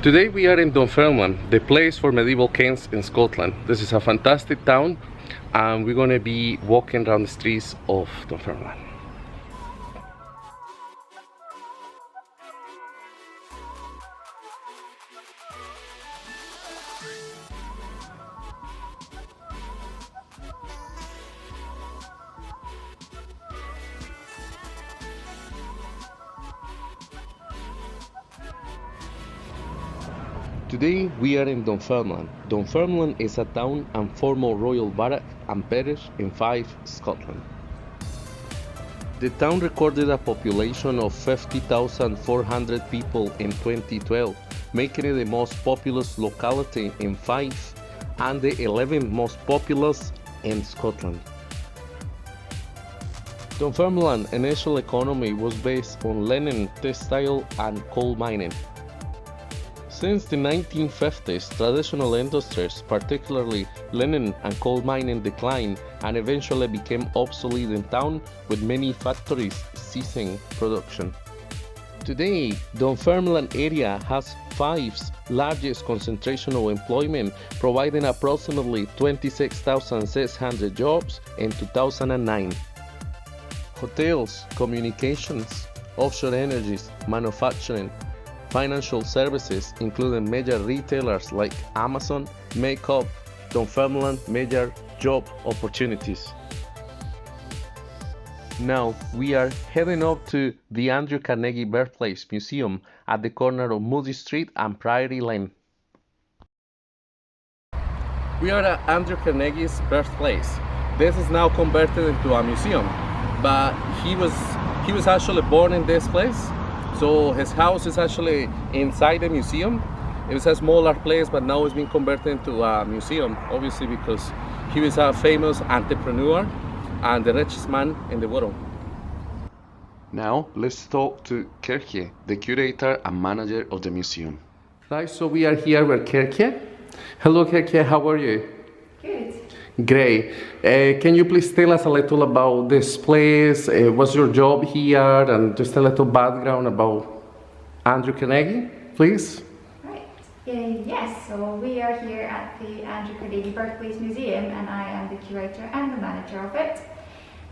Today we are in Dunfermline, the place for medieval kings in Scotland. This is a fantastic town and we're going to be walking around the streets of Dunfermline. Today we are in Dunfermline. Dunfermline is a town and former royal barrack and parish in Fife, Scotland. The town recorded a population of 50,400 people in 2012, making it the most populous locality in Fife and the 11th most populous in Scotland. Dunfermline's initial economy was based on linen, textile and coal mining. Since the 1950s, traditional industries, particularly linen and coal mining, declined and eventually became obsolete in town, with many factories ceasing production. Today, Dunfermline area has Fife's largest concentration of employment, providing approximately 26,600 jobs in 2009. Hotels, communications, offshore energies, manufacturing, financial services, including major retailers like Amazon, make up Dunfermline major job opportunities. Now we are heading up to the Andrew Carnegie Birthplace Museum at the corner of Moody Street and Priory Lane. We are at Andrew Carnegie's birthplace. This is now converted into a museum, but he was actually born in this place. So his house is actually inside the museum. It was a smaller place, but now it's been converted into a museum, obviously because he was a famous entrepreneur and the richest man in the world. Now let's talk to Kirke, the curator and manager of the museum. Right, so we are here with Kirke. Hello Kirke, how are you? Good. Great. Can you please tell us a little about this place? What's your job here? And just a little background about Andrew Carnegie, please. Right. Yes, so we are here at the Andrew Carnegie Birthplace Museum and I am the curator and the manager of it.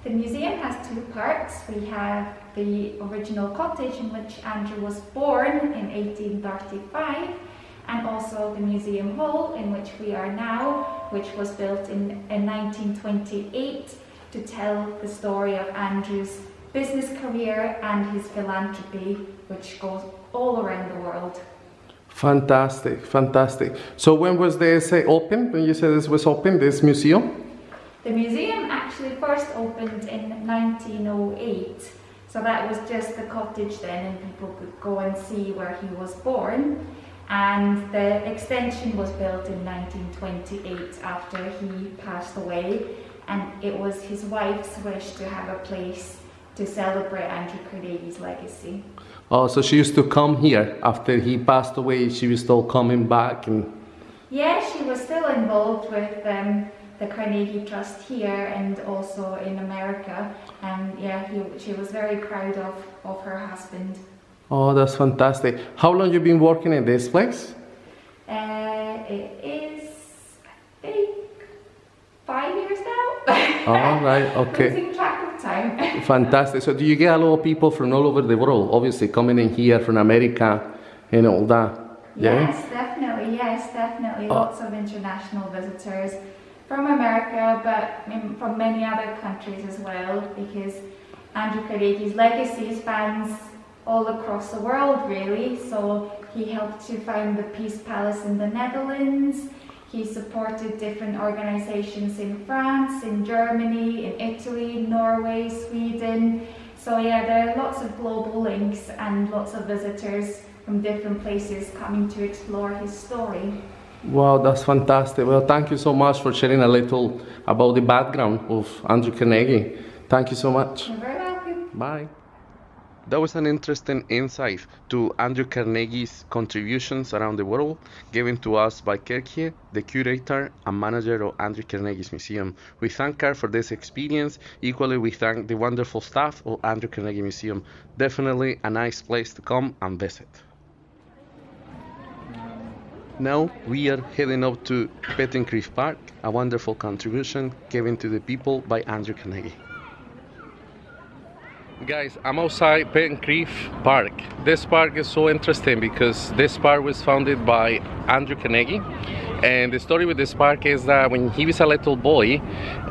The museum has two parts. We have the original cottage in which Andrew was born in 1835, and also the museum hall in which we are now, which was built in 1928 to tell the story of Andrew's business career and his philanthropy, which goes all around the world. Fantastic, fantastic. So when was this open? When you said this was open, this museum? The museum actually first opened in 1908. So that was just the cottage then, and people could go and see where he was born. And the extension was built in 1928 after he passed away, and it was his wife's wish to have a place to celebrate Andrew Carnegie's legacy. Oh, so she used to come here after he passed away. She was still coming back, and yeah, she was still involved with the Carnegie Trust here and also in America, and yeah, she was very proud of her husband. Oh, that's fantastic. How long have you been working in this place? It is, I think, 5 years now. All right, okay. Losing track of time. Fantastic. So do you get a lot of people from all over the world, obviously, coming in here from America and all that? Yeah? Yes, definitely. Lots of international visitors from America, but from many other countries as well, because Andrew Carnegie's legacy spans all across the world, really. So he helped to found the Peace Palace in the Netherlands. He supported different organizations in France, in Germany, in Italy, Norway, Sweden. So yeah, there are lots of global links and lots of visitors from different places coming to explore his story. Wow, that's fantastic. Well, thank you so much for sharing a little about the background of Andrew Carnegie. Thank you so much. You're very welcome. Bye. That was an interesting insight to Andrew Carnegie's contributions around the world, given to us by Kirke, the curator and manager of Andrew Carnegie's museum. We thank her for this experience. Equally, we thank the wonderful staff of Andrew Carnegie Museum. Definitely a nice place to come and visit. Now we are heading up to Pettencriff Park, a wonderful contribution given to the people by Andrew Carnegie. Guys, I'm outside Pettencriff Park. This park is so interesting because this park was founded by Andrew Carnegie. And the story with this park is that when he was a little boy,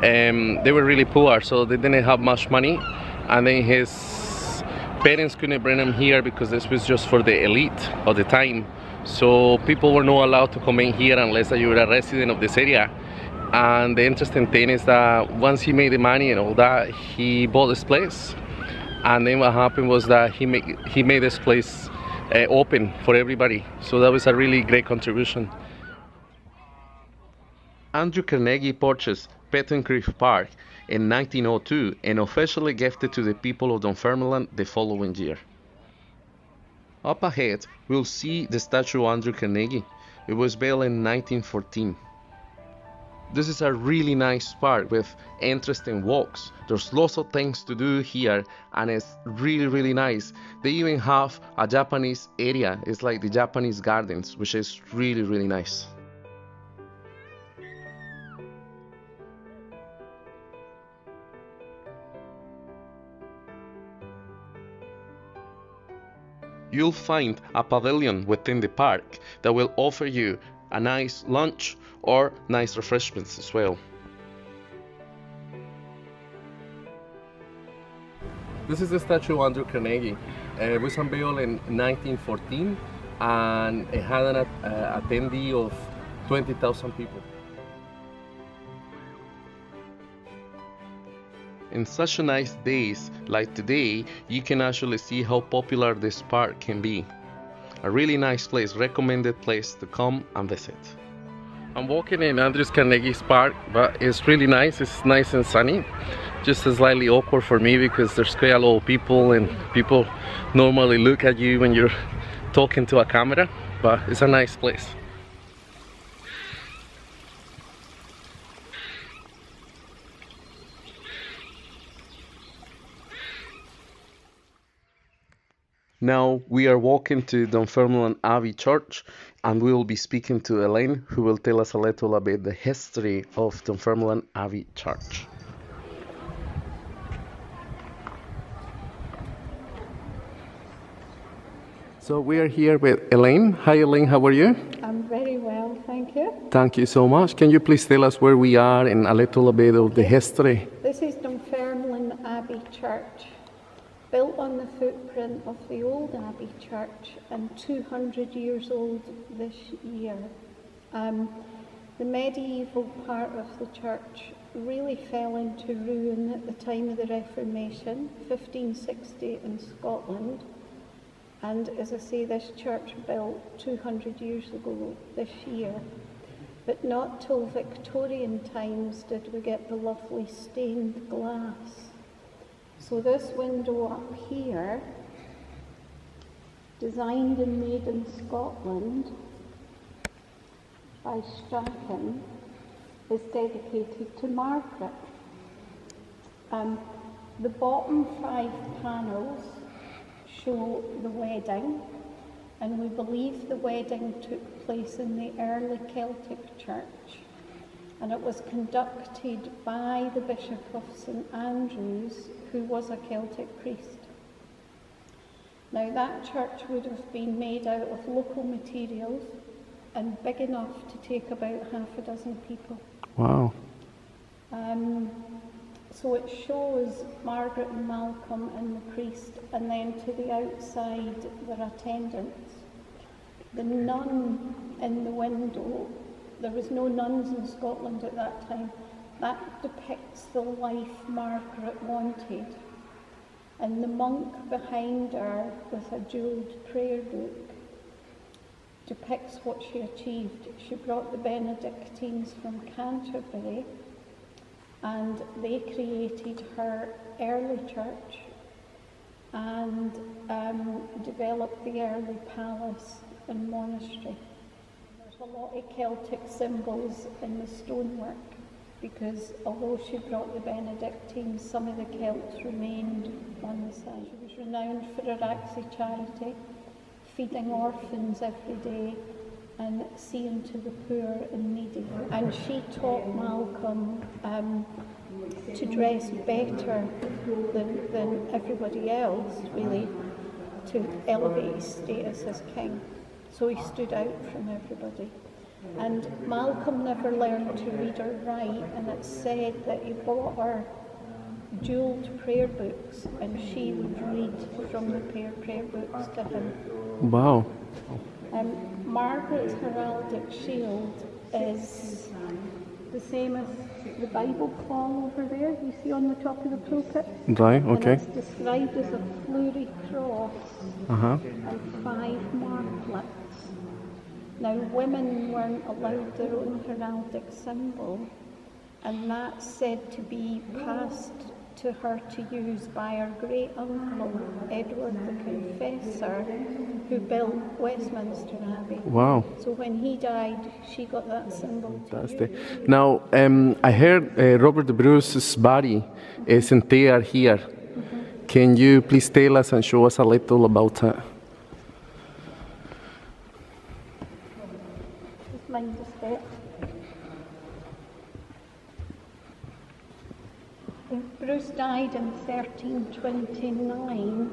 they were really poor, so they didn't have much money. And then his parents couldn't bring him here because this was just for the elite of the time. So people were not allowed to come in here unless you were a resident of this area. And the interesting thing is that once he made the money and all that, he bought this place. And then what happened was that he made this place open for everybody. So that was a really great contribution. Andrew Carnegie purchased Pettencriff Park in 1902 and officially gifted to the people of Dunfermline the following year. Up ahead, we'll see the statue of Andrew Carnegie. It was built in 1914. This is a really nice park with interesting walks. There's lots of things to do here and it's really nice. They even have a Japanese area. It's like the Japanese gardens, which is really nice. You'll find a pavilion within the park that will offer you a nice lunch or nice refreshments as well. This is the statue of Andrew Carnegie. It was unveiled in 1914 and it had an attendee of 20,000 people. In such a nice days like today, you can actually see how popular this park can be. A really nice place, recommended place to come and visit. I'm walking in Andrew Carnegie's park, but it's really nice. It's nice and sunny. Just slightly awkward for me because there's quite a lot of people and people normally look at you when you're talking to a camera, but it's a nice place. Now we are walking to Dunfermline Abbey Church and we will be speaking to Elaine, who will tell us a little about the history of Dunfermline Abbey Church. So we are here with Elaine. Hi Elaine, how are you? I'm very well, thank you. Thank you so much. Can you please tell us where we are and a little bit of the history? This is Dunfermline Abbey Church, built on the footprint of the old Abbey Church and 200 years old this year. The medieval part of the church really fell into ruin at the time of the Reformation, 1560 in Scotland. And as I say, this church built 200 years ago this year. But not till Victorian times did we get the lovely stained glass. So this window up here, designed and made in Scotland by Strachan, is dedicated to Margaret. The bottom 5 panels show the wedding, and we believe the wedding took place in the early Celtic church, and it was conducted by the Bishop of St Andrews, who was a Celtic priest. Now that church would have been made out of local materials and big enough to take about half a dozen people. Wow. So it shows Margaret and Malcolm and the priest, and then to the outside their attendants. The nun in the window, there was no nuns in Scotland at that time, that depicts the life Margaret wanted. And the monk behind her with a jewelled prayer book depicts what she achieved. She brought the Benedictines from Canterbury, and they created her early church and developed the early palace and monastery. There's a lot of Celtic symbols in the stonework because although she brought the Benedictines, some of the Celts remained on the side. She was renowned for her acts of charity, feeding orphans every day, and seeing to the poor and needy. And she taught Malcolm to dress better than everybody else, really, to elevate his status as king. So he stood out from everybody. And Malcolm never learned to read or write, and it's said that he bought her jewelled prayer books, and she would read from the prayer books to him. Wow. Margaret's heraldic shield is the same as the Bible claw over there, you see on the top of the pulpit. Right, okay. And it's described as a fleury cross and 5 martlets. Now, women weren't allowed their own heraldic symbol, and that's said to be passed to her to use by her great uncle, Edward the Confessor, who built Westminster Abbey. Wow. So when he died, she got that symbol to use. Now, I heard Robert Bruce's body is interred here. Can you please tell us and show us a little about that? Just mind the step. Bruce died in 1329.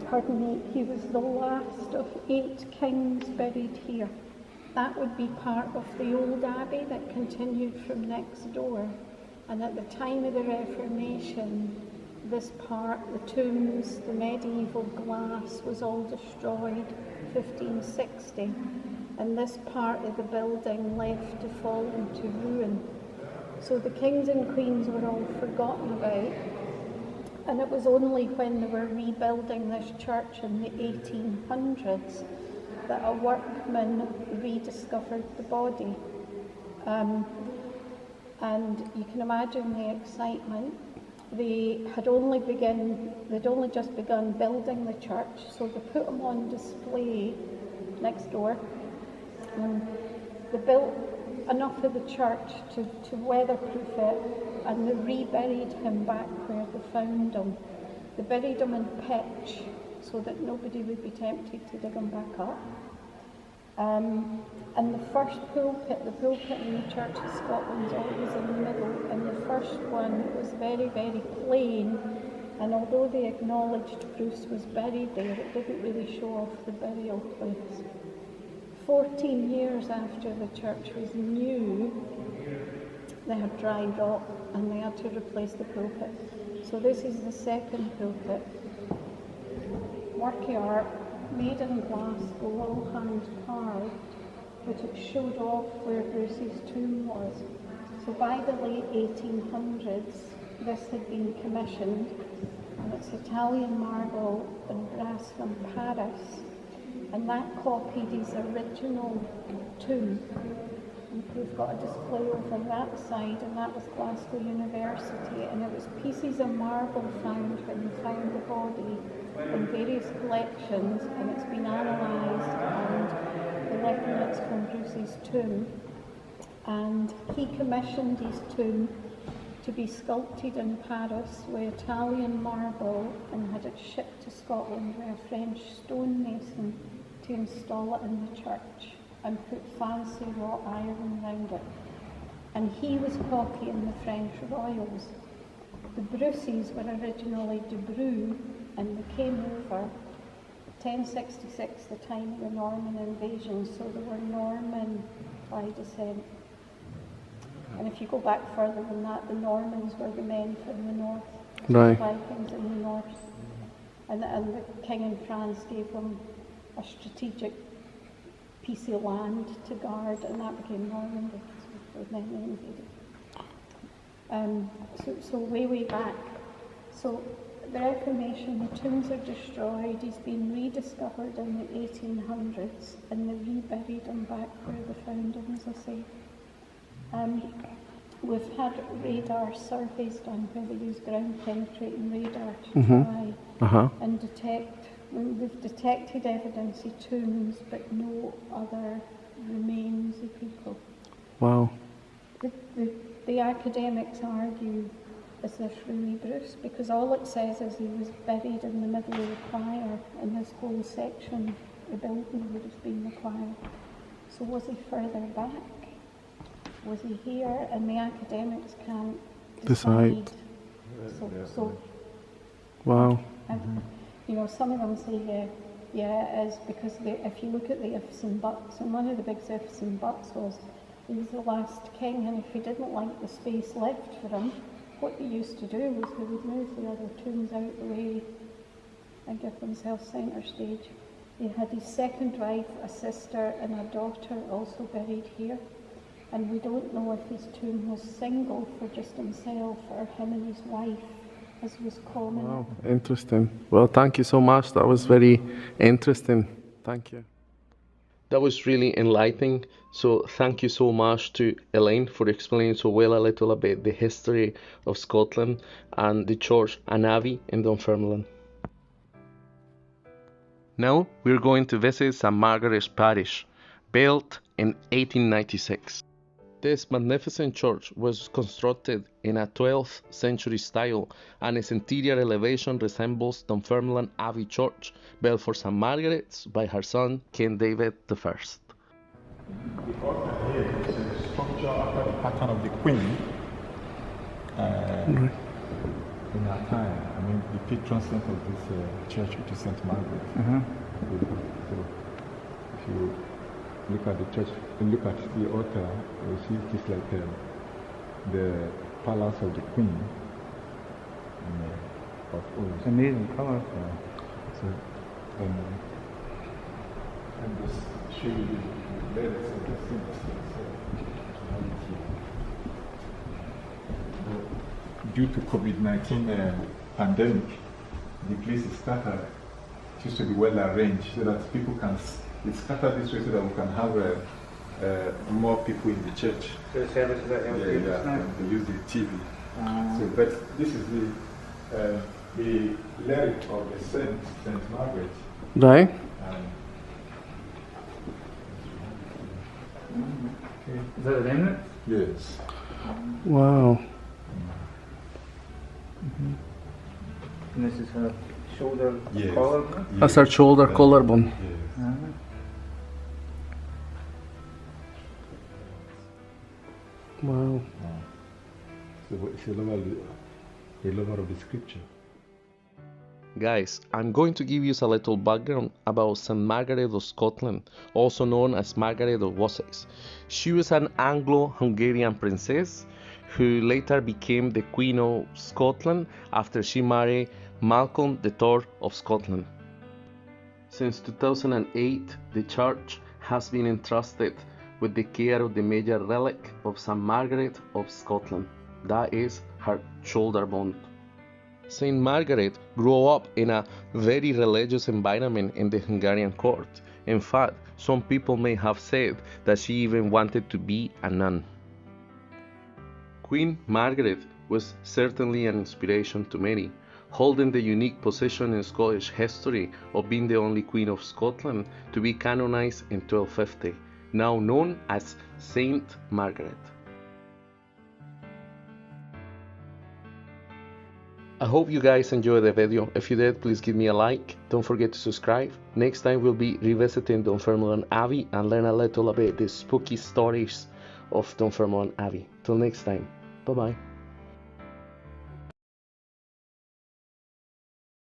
Pardon me, he was the last of 8 kings buried here. That would be part of the old abbey that continued from next door. And at the time of the Reformation, this part, the tombs, the medieval glass was all destroyed, 1560. And this part of the building left to fall into ruin. So the kings and queens were all forgotten about, and it was only when they were rebuilding this church in the 1800s that a workman rediscovered the body. And you can imagine the excitement. They'd only just begun building the church, so they put him on display next door. They built enough of the church to weatherproof it, and they reburied him back where they found him. They buried him in pitch so that nobody would be tempted to dig him back up. And the first pulpit, the pulpit in the Church of Scotland is always in the middle, and the first one was very, very plain, and although they acknowledged Bruce was buried there, it didn't really show off the burial place. 14 years after the church was new, they had dry rot and they had to replace the pulpit. So this is the second pulpit. Work of art, made in Glasgow, all hand carved, but it showed off where Bruce's tomb was. So by the late 1800s, this had been commissioned, and it's Italian marble and brass from Paris. And that copied his original tomb. And we've got a display over that side, and that was Glasgow University, and it was pieces of marble found when they found the body in various collections, and it's been analysed, and they reckon it's from Bruce's tomb. And he commissioned his tomb to be sculpted in Paris with Italian marble and had it shipped to Scotland with a French stonemason to install it in the church and put fancy wrought iron around it. And he was copying the French royals. The Bruces were originally de Bru, and they came over 1066, the time of the Norman invasion, so they were Norman by descent. And if you go back further than that, the Normans were the men from the north, Right. the Vikings in the north. And the king in France gave them a strategic piece of land to guard, and that became Normandy, so then they invaded. So way back. So the Reformation, the tombs are destroyed, he's been rediscovered in the 1800s, and they reburied him back where they found him, as I say. We've had radar surveys done where they use ground penetrating radar to try and detect. We've detected evidence of tombs, but no other remains of people. Wow. The academics argue, is this really Bruce? Because all it says is he was buried in the middle of the choir, and this whole section rebuilding would have been required. So was he further back? Was he here? And the academics can't decide. So Wow. and, you know, some of them say, yeah, it is, because if you look at the ifs and buts, and one of the big ifs and buts was, he was the last king, and if he didn't like the space left for him, what they used to do was they would move the other tombs out the way and give themselves centre stage. He had his second wife, a sister and a daughter also buried here, and we don't know if his tomb was single for just himself or him and his wife, as was common. Wow, interesting. Well, thank you so much. That was very interesting. Thank you. That was really enlightening. So thank you so much to Elaine for explaining so well a little bit the history of Scotland and the church and abbey in Dunfermline. Now we're going to visit SaintMargaret's parish, built in 1896. This magnificent church was constructed in a 12th century style, and its interior elevation resembles Dunfermline Abbey Church, built for St. Margaret's by her son King David I. The altar here is a structure after the pattern of the Queen in her time. I mean, the patron saint of this church, which is St. Margaret. So, if you look at the church, look at the altar, you see it is like the palace of the Queen of old. Amazing color. So, and just show you the letters of the saints. Due to COVID-19 pandemic, the place is scattered. It used to be well arranged so that people can. It's scattered this way so that we can have more people in the church. So the service is at They use the TV. So, but this is the lyric of the Saint Margaret. Right. Is that a remnant? Yes. Wow. And this is her shoulder Yes. collar? That's her shoulder collarbone. Yes. Wow. So it's a lover of the scripture. Guys, I'm going to give you a little background about St. Margaret of Scotland, also known as Margaret of Wessex. She was an Anglo-Hungarian princess who later became the Queen of Scotland after she married Malcolm III of Scotland. Since 2008, the church has been entrusted with the care of the major relic of St. Margaret of Scotland, that is her shoulder bone. St. Margaret grew up in a very religious environment in the Hungarian court. In fact, some people may have said that she even wanted to be a nun. Queen Margaret was certainly an inspiration to many, holding the unique position in Scottish history of being the only Queen of Scotland to be canonized in 1250, now known as Saint Margaret. I hope you guys enjoyed the video. If you did, please give me a like. Don't forget to subscribe. Next time we'll be revisiting Dunfermline Abbey and learn a little about the spooky stories of Dunfermline Abbey. Till next time, bye bye.